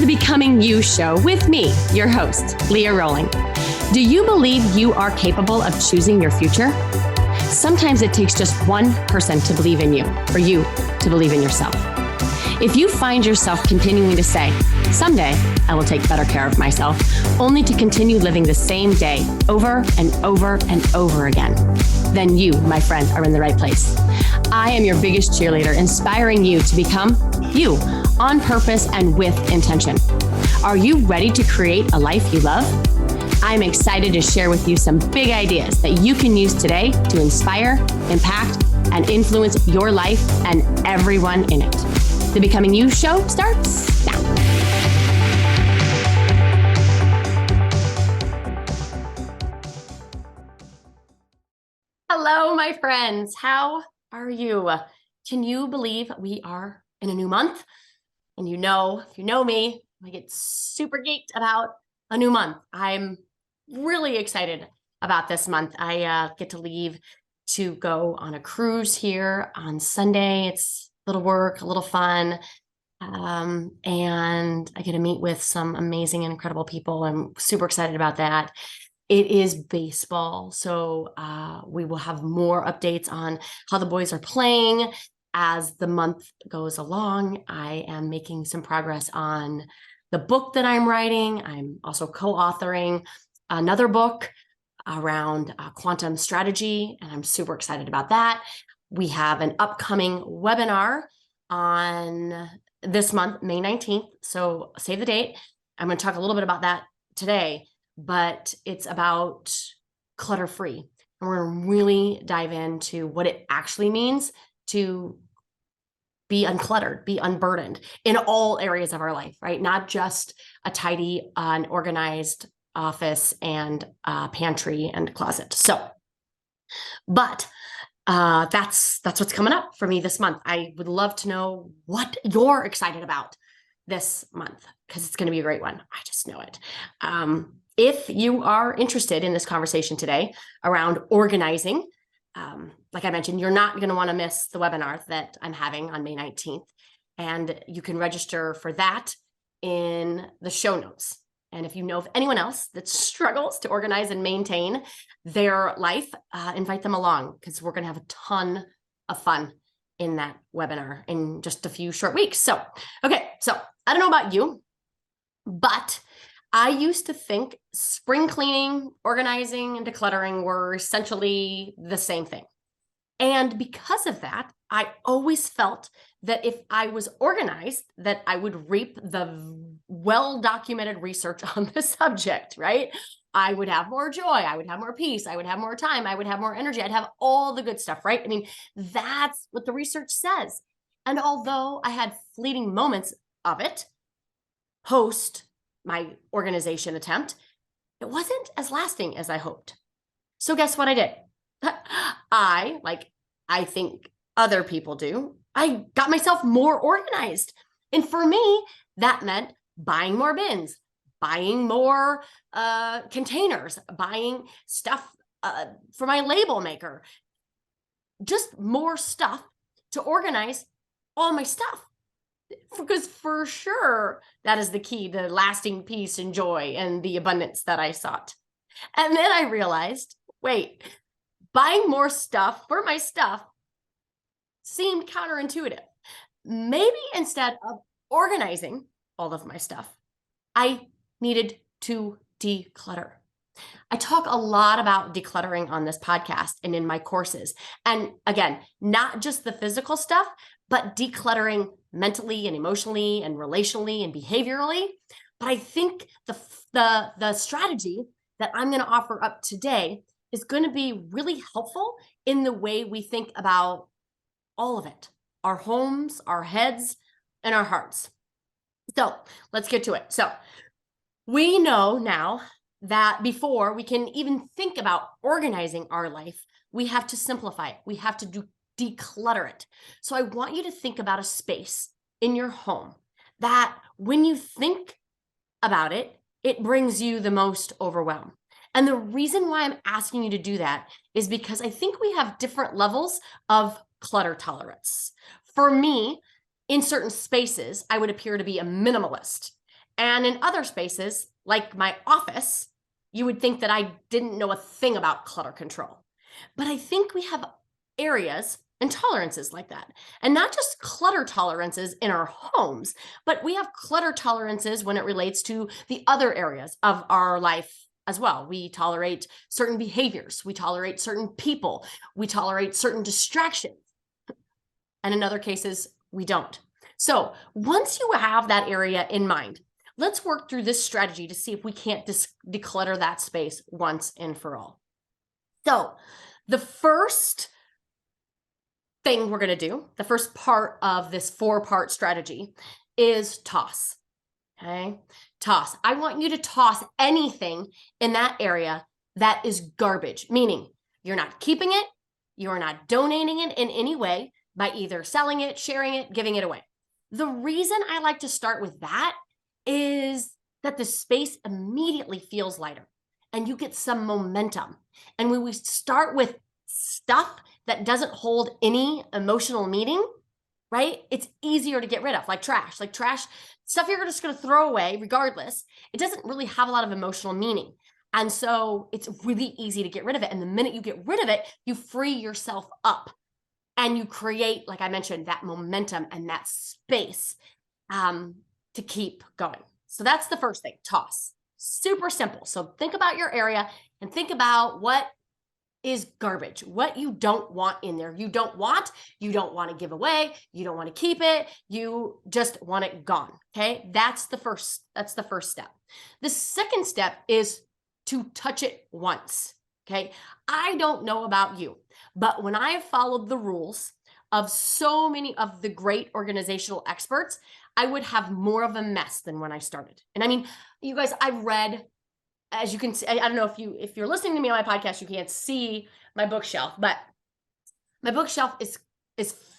Becoming You show with me, your host, Leah Roling. Do you believe you are capable of choosing your future? Sometimes it takes just one person to believe in you, for you to believe in yourself. If you find yourself continuing to say, someday I will take better care of myself, only to continue living the same day over and over and over again, then you, my friend, are in the right place. I am your biggest cheerleader, inspiring you to become you on purpose and with intention. Are you ready to create a life you love? I'm excited to share with you some big ideas that you can use today to inspire, impact, and influence your life and everyone in it. The Becoming You show starts now. Hello, my friends. How are you? Can you believe we are in a new month? And if you know me, I get super geeked about a new month. I'm really excited about this month. I get to leave to go on a cruise here on Sunday. It's a little work, a little fun. And I get to meet with some amazing and incredible people. I'm super excited about that. It is baseball, so we will have more updates on how the boys are playing as the month goes along. I am making some progress on the book that I'm writing. I'm also co-authoring another book around quantum strategy, and I'm super excited about that. We have an upcoming webinar on this month, May 19th, so save the date. I'm going to talk a little bit about that today, but it's about clutter-free. And we're going to really dive into what it actually means to be uncluttered, be unburdened in all areas of our life, right? Not just a tidy and organized office and pantry and closet. But that's what's coming up for me this month. I would love to know what you're excited about this month, because it's going to be a great one. I just know it. If you are interested in this conversation today around organizing, like I mentioned, you're not going to want to miss the webinar that I'm having on May 19th. And you can register for that in the show notes. And if you know of anyone else that struggles to organize and maintain their life, invite them along, because we're going to have a ton of fun in that webinar in just a few short weeks. So I don't know about you, but I used to think spring cleaning, organizing, and decluttering were essentially the same thing. And because of that, I always felt that if I was organized, that I would reap the well-documented research on the subject, right? I would have more joy. I would have more peace. I would have more time. I would have more energy. I'd have all the good stuff, right? I mean, that's what the research says. And although I had fleeting moments of it post my organization attempt, it wasn't as lasting as I hoped. So guess what I did? I think other people do, I got myself more organized. And for me, that meant buying more bins, buying more containers, buying stuff for my label maker, just more stuff to organize all my stuff. Because for sure, that is the key to lasting peace and joy and the abundance that I sought. And then I realized, wait, buying more stuff for my stuff seemed counterintuitive. Maybe instead of organizing all of my stuff, I needed to declutter. I talk a lot about decluttering on this podcast and in my courses. And again, not just the physical stuff, but decluttering mentally and emotionally and relationally and behaviorally. But I think the strategy that I'm going to offer up today is going to be really helpful in the way we think about all of it, our homes, our heads, and our hearts. So let's get to it. So we know now that before we can even think about organizing our life, we have to simplify it. We have to declutter it. So I want you to think about a space in your home that when you think about it, it brings you the most overwhelm. And the reason why I'm asking you to do that is because I think we have different levels of clutter tolerance. For me, in certain spaces, I would appear to be a minimalist. And in other spaces, like my office, you would think that I didn't know a thing about clutter control. But I think we have areas and tolerances like that. And not just clutter tolerances in our homes, but we have clutter tolerances when it relates to the other areas of our life as well. We tolerate certain behaviors, we tolerate certain people, we tolerate certain distractions. And in other cases, we don't. So once you have that area in mind, let's work through this strategy to see if we can't declutter that space once and for all. So the first thing we're going to do, the first part of this 4-part strategy is toss. Okay. Toss. I want you to toss anything in that area that is garbage, meaning you're not keeping it, you're not donating it in any way by either selling it, sharing it, giving it away. The reason I like to start with that is that the space immediately feels lighter and you get some momentum. And when we start with stuff that doesn't hold any emotional meaning, right? It's easier to get rid of, like trash, stuff you're just going to throw away regardless. It doesn't really have a lot of emotional meaning. And so it's really easy to get rid of it. And the minute you get rid of it, you free yourself up and you create, like I mentioned, that momentum and that space to keep going. So that's the first thing, toss. Super simple. So think about your area and think about what is garbage, what you don't want in there. You don't want to give away, you don't want to keep it, you just want it gone. Okay. That's the first step. The second step is to touch it once. Okay. I don't know about you, but when I have followed the rules of so many of the great organizational experts, I would have more of a mess than when I started. And I mean, you guys, I've read, as you can see, I don't know if you're listening to me on my podcast, you can't see my bookshelf, but my bookshelf is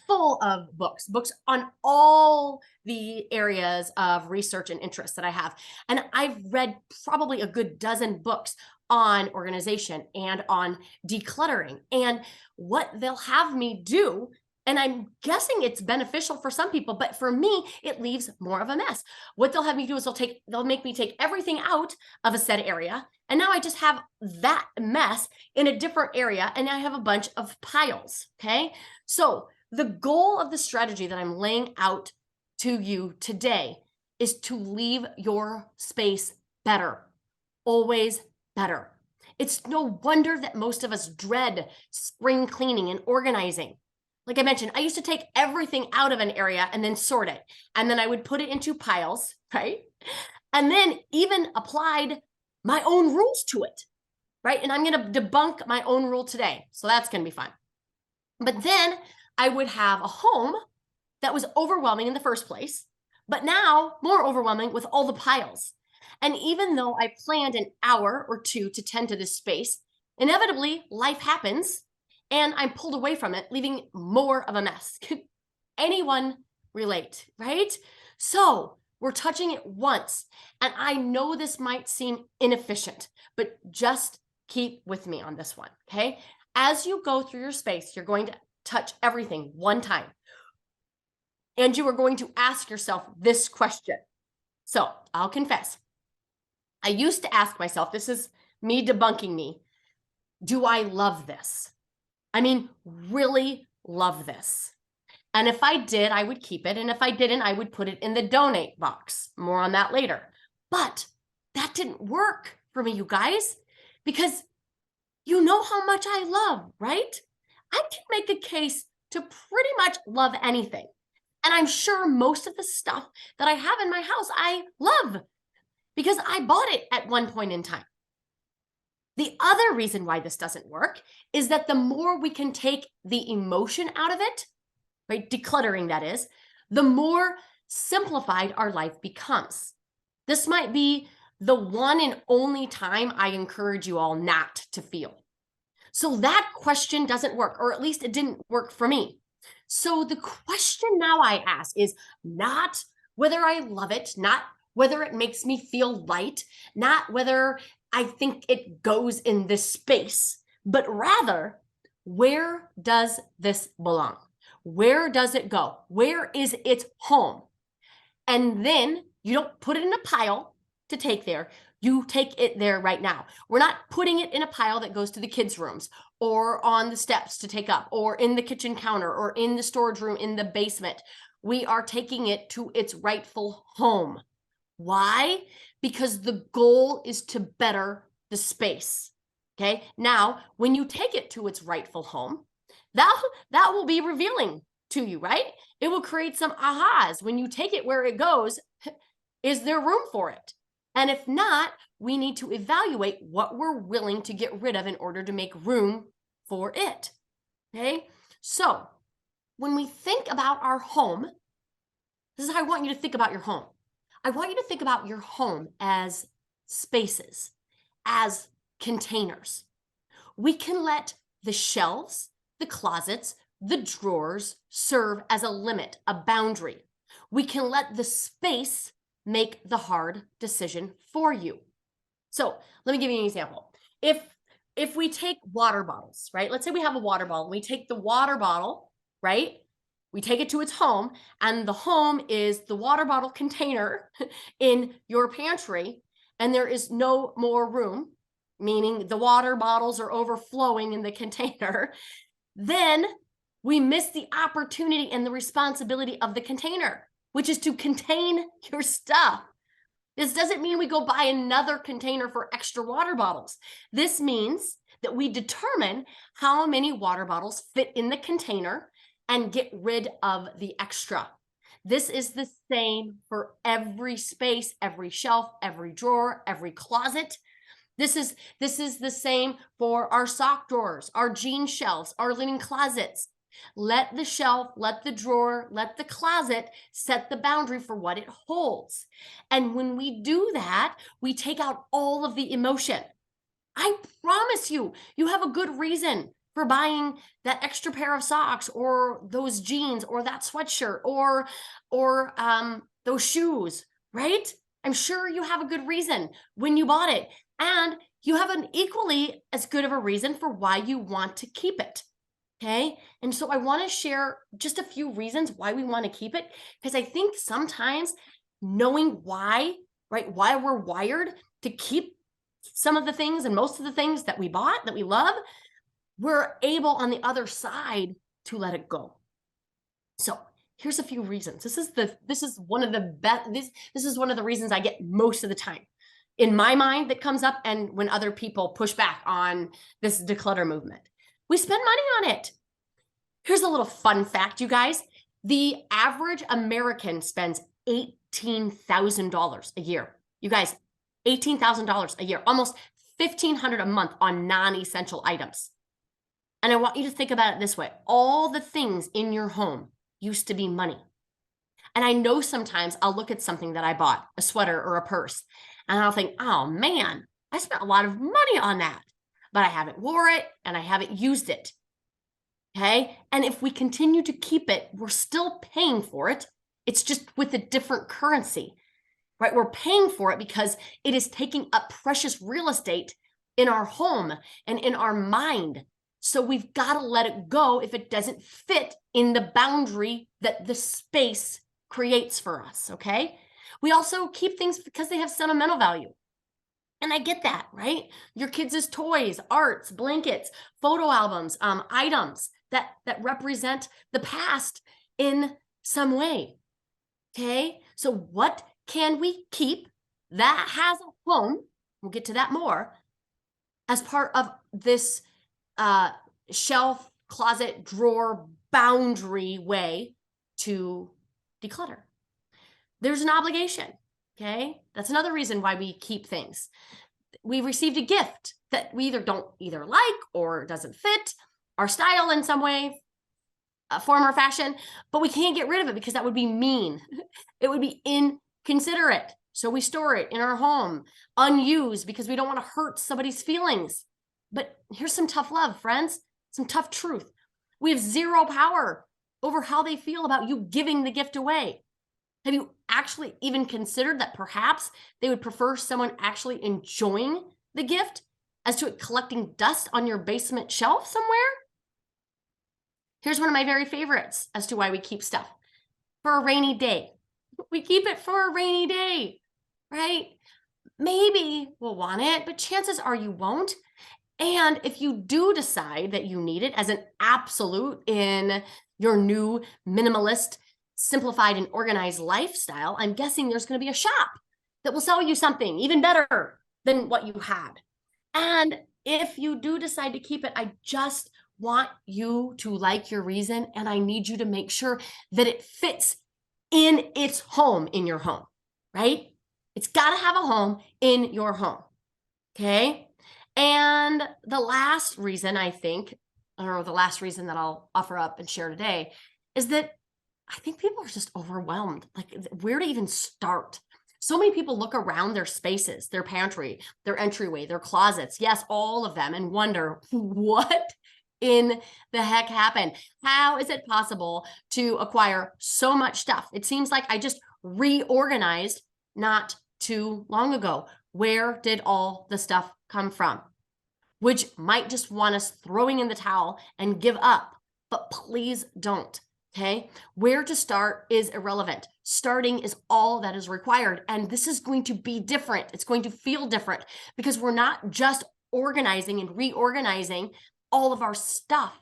full of books on all the areas of research and interest that I have. And I've read probably a good dozen books on organization and on decluttering and what they'll have me do. And I'm guessing it's beneficial for some people, but for me, it leaves more of a mess. What they'll have me do is they'll make me take everything out of a set area. And now I just have that mess in a different area. And I have a bunch of piles. Okay. So the goal of the strategy that I'm laying out to you today is to leave your space better, always better. It's no wonder that most of us dread spring cleaning and organizing. Like I mentioned, I used to take everything out of an area and then sort it. And then I would put it into piles, right? And then even applied my own rules to it, right? And I'm going to debunk my own rule today. So that's going to be fun. But then I would have a home that was overwhelming in the first place, but now more overwhelming with all the piles. And even though I planned an hour or two to tend to this space, inevitably life happens and I'm pulled away from it, leaving more of a mess. Could anyone relate, right? So we're touching it once. And I know this might seem inefficient, but just keep with me on this one, okay? As you go through your space, you're going to touch everything one time. And you are going to ask yourself this question. So I'll confess, I used to ask myself, this is me debunking me, do I love this? I mean, really love this. And if I did, I would keep it. And if I didn't, I would put it in the donate box. More on that later. But that didn't work for me, you guys, because you know how much I love, right? I can make a case to pretty much love anything. And I'm sure most of the stuff that I have in my house, I love because I bought it at one point in time. The other reason why this doesn't work is that the more we can take the emotion out of it, right, decluttering that is, the more simplified our life becomes. This might be the one and only time I encourage you all not to feel. So that question doesn't work, or at least it didn't work for me. So the question now I ask is not whether I love it, not whether it makes me feel light, not whether I think it goes in this space, but rather, where does this belong? Where does it go? Where is its home? And then You don't put it in a pile to take there. You take it there right now. We're not putting it in a pile that goes to the kids' rooms or on the steps to take up or in the kitchen counter or in the storage room in the basement. We are taking it to its rightful home. Why? Because the goal is to better the space. Okay. Now, when you take it to its rightful home, that will be revealing to you, right? It will create some ahas. When you take it where it goes, is there room for it? And if not, we need to evaluate what we're willing to get rid of in order to make room for it. Okay. So when we think about our home, this is how I want you to think about your home. I want you to think about your home as spaces, as containers. We can let the shelves, the closets, the drawers serve as a limit, a boundary. We can let the space make the hard decision for you. So let me give you an example. If we take water bottles, right? Let's say we have a water bottle. We take the water bottle, right? We take it to its home, and the home is the water bottle container in your pantry, and there is no more room, meaning the water bottles are overflowing in the container. Then we miss the opportunity and the responsibility of the container, which is to contain your stuff. This doesn't mean we go buy another container for extra water bottles. This means that we determine how many water bottles fit in the container and get rid of the extra. This is the same for every space, every shelf, every drawer, every closet. This is the same for our sock drawers, our jean shelves, our linen closets. Let the shelf, let the drawer, let the closet set the boundary for what it holds. And when we do that, we take out all of the emotion. I promise you, you have a good reason for buying that extra pair of socks or those jeans or that sweatshirt or those shoes, right? I'm sure you have a good reason when you bought it. And you have an equally as good of a reason for why you want to keep it. Okay. And so I want to share just a few reasons why we want to keep it, because I think sometimes knowing why, right, why we're wired to keep some of the things and most of the things that we bought, that we love, we're able on the other side to let it go. So here's a few reasons. This is one of the best, this is one of the reasons I get most of the time in my mind that comes up, and when other people push back on this declutter movement. We spend money on it. Here's a little fun fact, you guys. The average American spends $18,000 a year. You guys, $18,000 a year, almost $1,500 a month on non-essential items. And I want you to think about it this way. All the things in your home used to be money. And I know sometimes I'll look at something that I bought, a sweater or a purse, and I'll think, oh man, I spent a lot of money on that, but I haven't wore it and I haven't used it. Okay. And if we continue to keep it, we're still paying for it. It's just with a different currency, right? We're paying for it because it is taking up precious real estate in our home and in our mind. So we've got to let it go if it doesn't fit in the boundary that the space creates for us. Okay. We also keep things because they have sentimental value. And I get that, right? Your kids' toys, arts, blankets, photo albums, items that represent the past in some way. Okay. So what can we keep that has a home? We'll get to that more as part of this shelf, closet, drawer, boundary way to declutter. There's an obligation. Okay. That's another reason why we keep things. We received a gift that we don't like or doesn't fit our style in some way, form or fashion, but we can't get rid of it because that would be mean. It would be inconsiderate. So we store it in our home unused because we don't want to hurt somebody's feelings. But here's some tough love, friends, some tough truth. We have zero power over how they feel about you giving the gift away. Have you actually even considered that perhaps they would prefer someone actually enjoying the gift as to it collecting dust on your basement shelf somewhere? Here's one of my very favorites as to why we keep stuff. For a rainy day. We keep it for a rainy day, right? Maybe we'll want it, but chances are you won't. And if you do decide that you need it as an absolute in your new minimalist, simplified, and organized lifestyle, I'm guessing there's going to be a shop that will sell you something even better than what you had. And if you do decide to keep it, I just want you to like your reason, and I need you to make sure that it fits in its home in your home, right? It's got to have a home in your home. Okay. And the last reason I think, or the last reason that I'll offer up and share today, is that I think people are just overwhelmed. Like, where to even start? So many people look around their spaces, their pantry, their entryway, their closets, yes, all of them, and wonder what in the heck happened? How is it possible to acquire so much stuff? It seems like I just reorganized not too long ago. Where did all the stuff come from? Which might just want us throwing in the towel and give up, but please don't. Okay. Where to start is irrelevant. Starting is all that is required. And this is going to be different. It's going to feel different because we're not just organizing and reorganizing all of our stuff.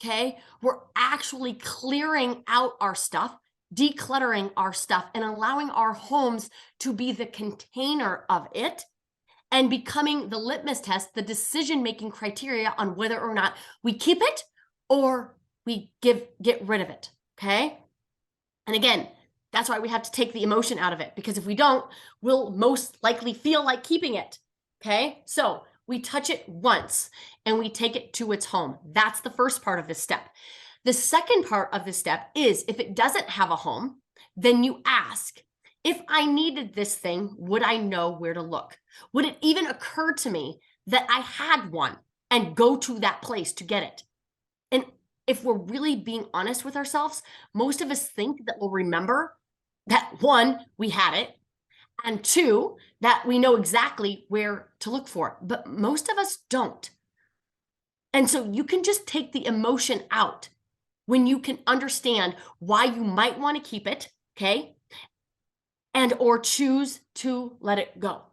Okay. We're actually clearing out our stuff, decluttering our stuff, and allowing our homes to be the container of it and becoming the litmus test, the decision-making criteria on whether or not we keep it or we get rid of it, okay? And again, that's why we have to take the emotion out of it, because if we don't, we'll most likely feel like keeping it, okay? So we touch it once and we take it to its home. That's the first part of this step. The second part of this step is if it doesn't have a home, then you ask, if I needed this thing, would I know where to look? Would it even occur to me that I had one and go to that place to get it? And if we're really being honest with ourselves, most of us think that we'll remember that, one, we had it, and two, that we know exactly where to look for it. But most of us don't. And so you can just take the emotion out when you can understand why you might want to keep it, okay? And or choose to let it go,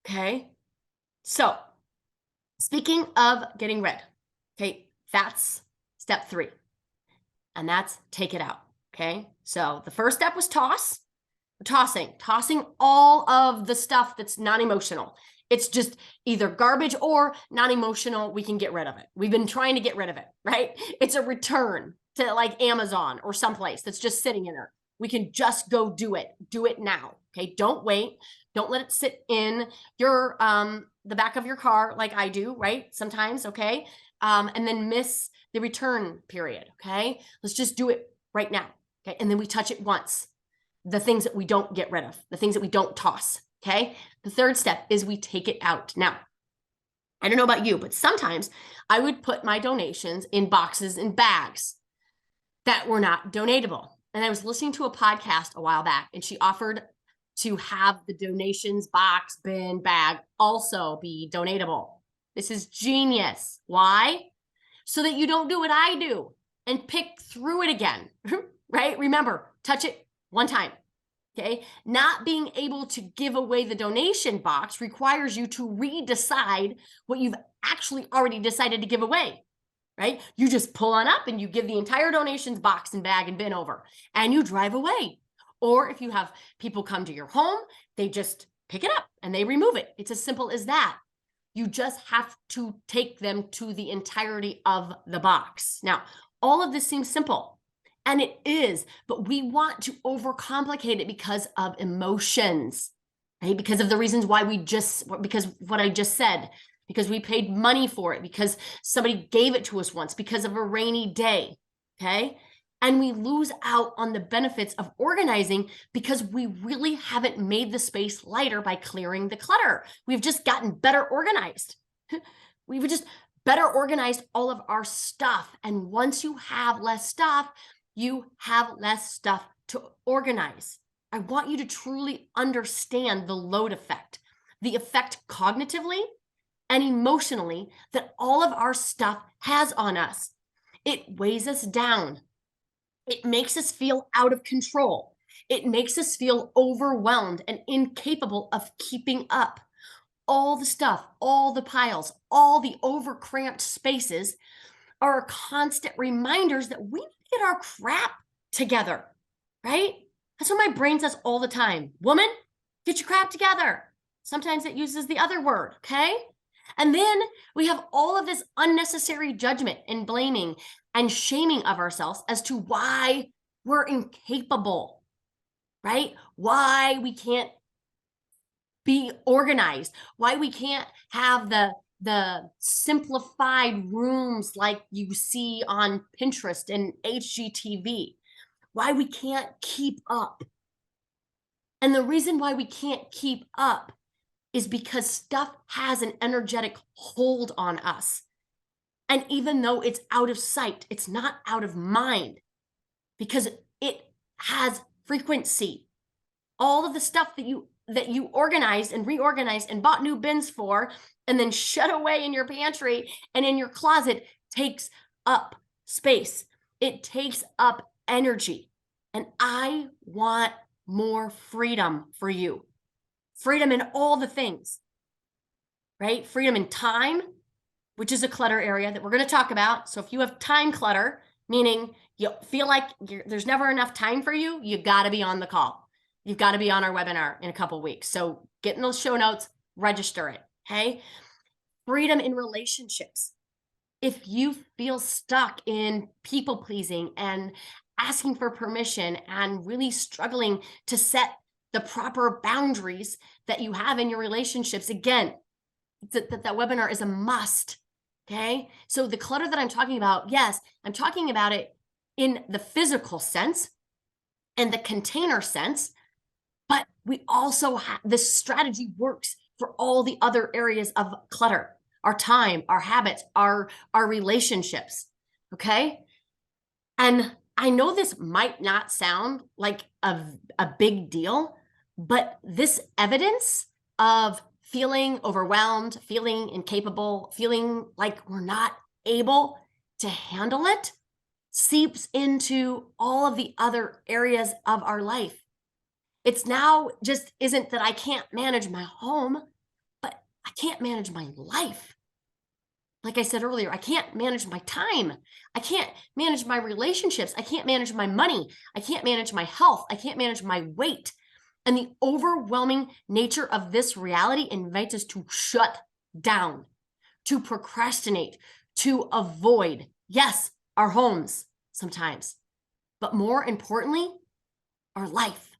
okay? So speaking of getting rid, okay, that's step 3. And that's take it out, okay? So the first step was tossing all of the stuff that's non-emotional. It's just either garbage or non-emotional. We can get rid of it. We've been trying to get rid of it, right? It's a return to like Amazon or someplace that's just sitting in there. We can just go do it. Do it now, okay? Don't wait. Don't let it sit in your the back of your car like I do, right? Sometimes, okay? And then miss the return period, okay? Let's just do it right now, okay? And then we touch it once. The things that we don't get rid of, the things that we don't toss, okay? The third step is we take it out. Now, I don't know about you, but sometimes I would put my donations in boxes and bags that were not donatable. And I was listening to a podcast a while back, and she offered to have the donations box, bin, bag also be donatable. This is genius. Why? So that you don't do what I do and pick through it again, right? Remember, touch it one time, okay? Not being able to give away the donation box requires you to redecide what you've actually already decided to give away, right? You just pull on up and you give the entire donations box and bag and bin over, and you drive away. Or if you have people come to your home, they just pick it up and they remove it. It's as simple as that. You just have to take them to the entirety of the box. Now, all of this seems simple, and it is, but we want to overcomplicate it because of emotions, right? Because of the reasons why because what I just said, because we paid money for it, because somebody gave it to us once, because of a rainy day, okay? And we lose out on the benefits of organizing because we really haven't made the space lighter by clearing the clutter. We've just gotten better organized. We've just better organized all of our stuff. And once you have less stuff, you have less stuff to organize. I want you to truly understand the load effect, the effect cognitively and emotionally that all of our stuff has on us. It weighs us down. It makes us feel out of control. It makes us feel overwhelmed and incapable of keeping up. All the stuff, all the piles, all the overcramped spaces are constant reminders that we need to get our crap together, right? That's what my brain says all the time. Woman, get your crap together. Sometimes it uses the other word, okay? And then we have all of this unnecessary judgment and blaming and shaming of ourselves as to why we're incapable, right? Why we can't be organized, why we can't have the simplified rooms like you see on Pinterest and HGTV, why we can't keep up. And the reason why we can't keep up is because stuff has an energetic hold on us. And even though it's out of sight, it's not out of mind because it has frequency. All of the stuff that you organized and reorganized and bought new bins for and then shut away in your pantry and in your closet takes up space. It takes up energy. And I want more freedom for you. Freedom in all the things, right? Freedom in time, which is a clutter area that we're going to talk about. So if you have time clutter, meaning you feel like there's never enough time for you, you got to be on the call. You've got to be on our webinar in a couple of weeks. So get in those show notes, register it, okay? Freedom in relationships. If you feel stuck in people pleasing and asking for permission and really struggling to set the proper boundaries that you have in your relationships, again, that webinar is a must, okay? So the clutter that I'm talking about, yes, I'm talking about it in the physical sense and the container sense, but we also have this strategy works for all the other areas of clutter, our time, our habits, our relationships, okay? And I know this might not sound like a big deal, but this evidence of feeling overwhelmed, feeling incapable, feeling like we're not able to handle it seeps into all of the other areas of our life. It's now just isn't that I can't manage my home, but I can't manage my life. Like I said earlier, I can't manage my time. I can't manage my relationships. I can't manage my money. I can't manage my health. I can't manage my weight. And the overwhelming nature of this reality invites us to shut down, to procrastinate, to avoid, yes, our homes sometimes, but more importantly, our life.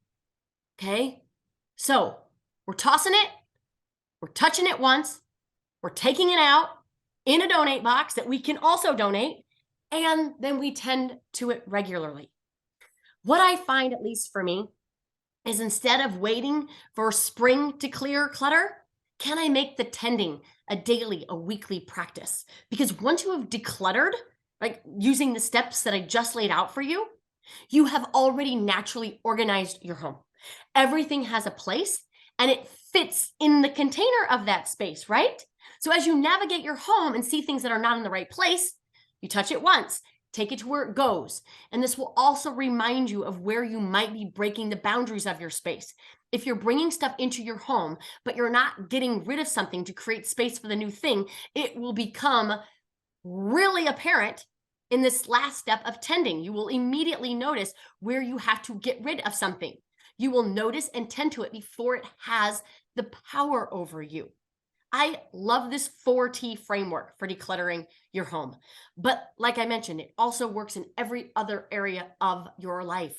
Okay? So we're tossing it, we're touching it once, we're taking it out in a donate box that we can also donate, and then we tend to it regularly. What I find, at least for me, is instead of waiting for spring to clear clutter, can I make the tending a daily, a weekly practice? Because once you have decluttered, like using the steps that I just laid out for you, you have already naturally organized your home. Everything has a place and it fits in the container of that space, right? So as you navigate your home and see things that are not in the right place, you touch it once, take it to where it goes. And this will also remind you of where you might be breaking the boundaries of your space. If you're bringing stuff into your home, but you're not getting rid of something to create space for the new thing, it will become really apparent in this last step of tending. You will immediately notice where you have to get rid of something. You will notice and tend to it before it has the power over you. I love this 4T framework for decluttering your home. But like I mentioned, it also works in every other area of your life.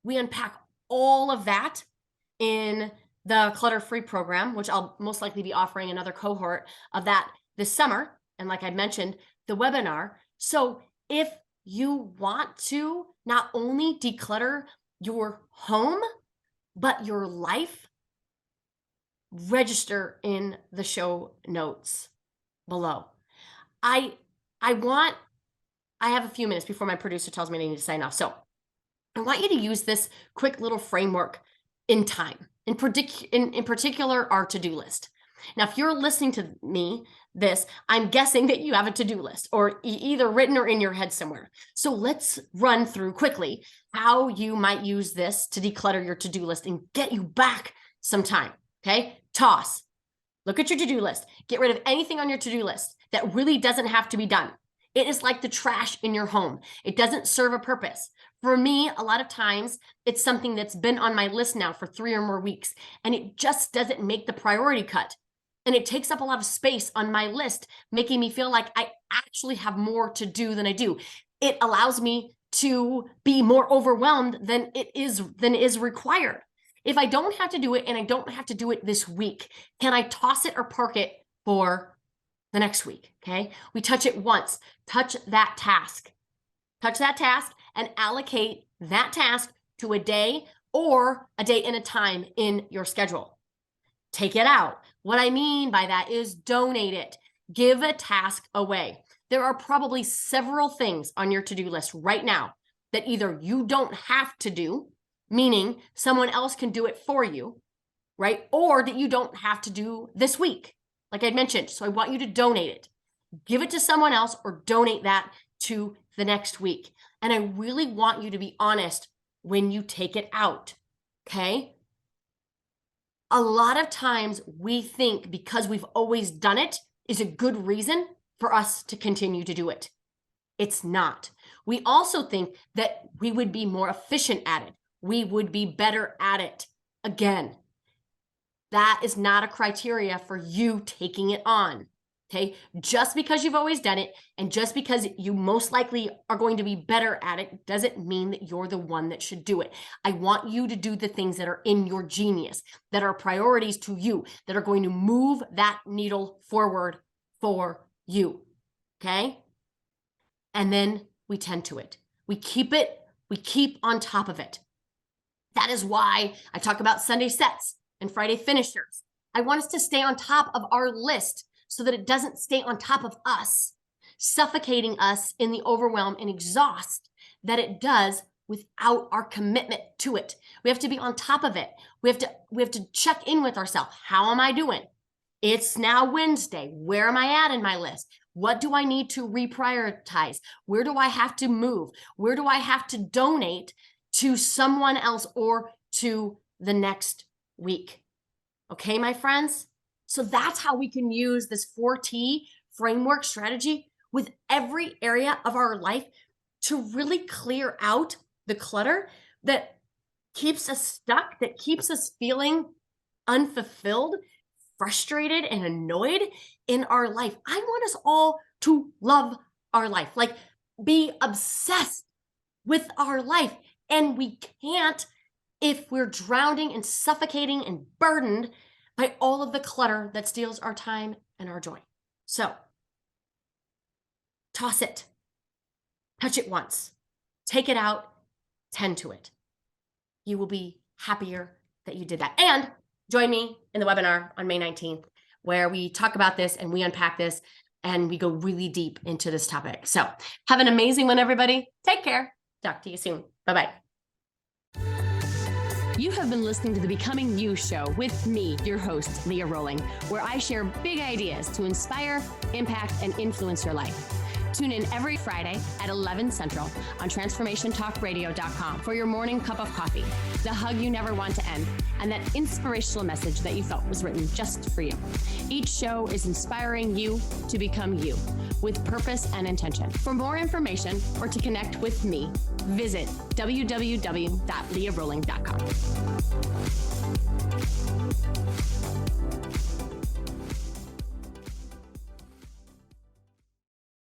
We unpack all of that in the Clutter-Free program, which I'll most likely be offering another cohort of that this summer. And like I mentioned, the webinar. So if you want to not only declutter your home, but your life, register in the show notes below. I have a few minutes before my producer tells me I need to sign off. So I want you to use this quick little framework in time, in particular, our to-do list. Now, if you're listening to me, this, I'm guessing that you have a to-do list or either written or in your head somewhere. So let's run through quickly how you might use this to declutter your to-do list and get you back some time. Okay. Toss. Look at your to-do list. Get rid of anything on your to-do list that really doesn't have to be done. It is like the trash in your home. It doesn't serve a purpose. For me, a lot of times it's something that's been on my list now for 3 or more weeks, and it just doesn't make the priority cut. And it takes up a lot of space on my list, making me feel like I actually have more to do than I do. It allows me to be more overwhelmed than is required. If I don't have to do it and I don't have to do it this week, can I toss it or park it for the next week? Okay. We touch it once, touch that task and allocate that task to a day or a day and a time in your schedule. Take it out. What I mean by that is donate it. Give a task away. There are probably several things on your to-do list right now that either you don't have to do, meaning someone else can do it for you, right? Or that you don't have to do this week, like I mentioned. So I want you to donate it. Give it to someone else or donate that to the next week. And I really want you to be honest when you take it out, okay? A lot of times we think because we've always done it is a good reason for us to continue to do it. It's not. We also think that we would be more efficient at it. We would be better at it. Again, that is not a criteria for you taking it on. Okay. Just because you've always done it and just because you most likely are going to be better at it doesn't mean that you're the one that should do it. I want you to do the things that are in your genius, that are priorities to you, that are going to move that needle forward for you. Okay. And then we tend to it. We keep on top of it. That is why I talk about Sunday sets and Friday finishers. I want us to stay on top of our list so that it doesn't stay on top of us, suffocating us in the overwhelm and exhaust that it does without our commitment to it. We have to be on top of it. We have to check in with ourselves. How am I doing? It's now Wednesday. Where am I at in my list? What do I need to reprioritize? Where do I have to move? Where do I have to donate to someone else or to the next week? Okay, my friends? So that's how we can use this 4T framework strategy with every area of our life to really clear out the clutter that keeps us stuck, that keeps us feeling unfulfilled, frustrated, and annoyed in our life. I want us all to love our life, like be obsessed with our life. And we can't if we're drowning and suffocating and burdened by all of the clutter that steals our time and our joy. So toss it, touch it once, take it out, tend to it. You will be happier that you did that. And join me in the webinar on May 19th, where we talk about this and we unpack this and we go really deep into this topic. So have an amazing one, everybody. Take care. Talk to you soon. Bye-bye. You have been listening to the Becoming You show with me, your host, Leah Roling, where I share big ideas to inspire, impact, and influence your life. Tune in every Friday at 11 Central on transformationtalkradio.com for your morning cup of coffee, the hug you never want to end, and that inspirational message that you felt was written just for you. Each show is inspiring you to become you with purpose and intention. For more information or to connect with me, visit www.leahroling.com.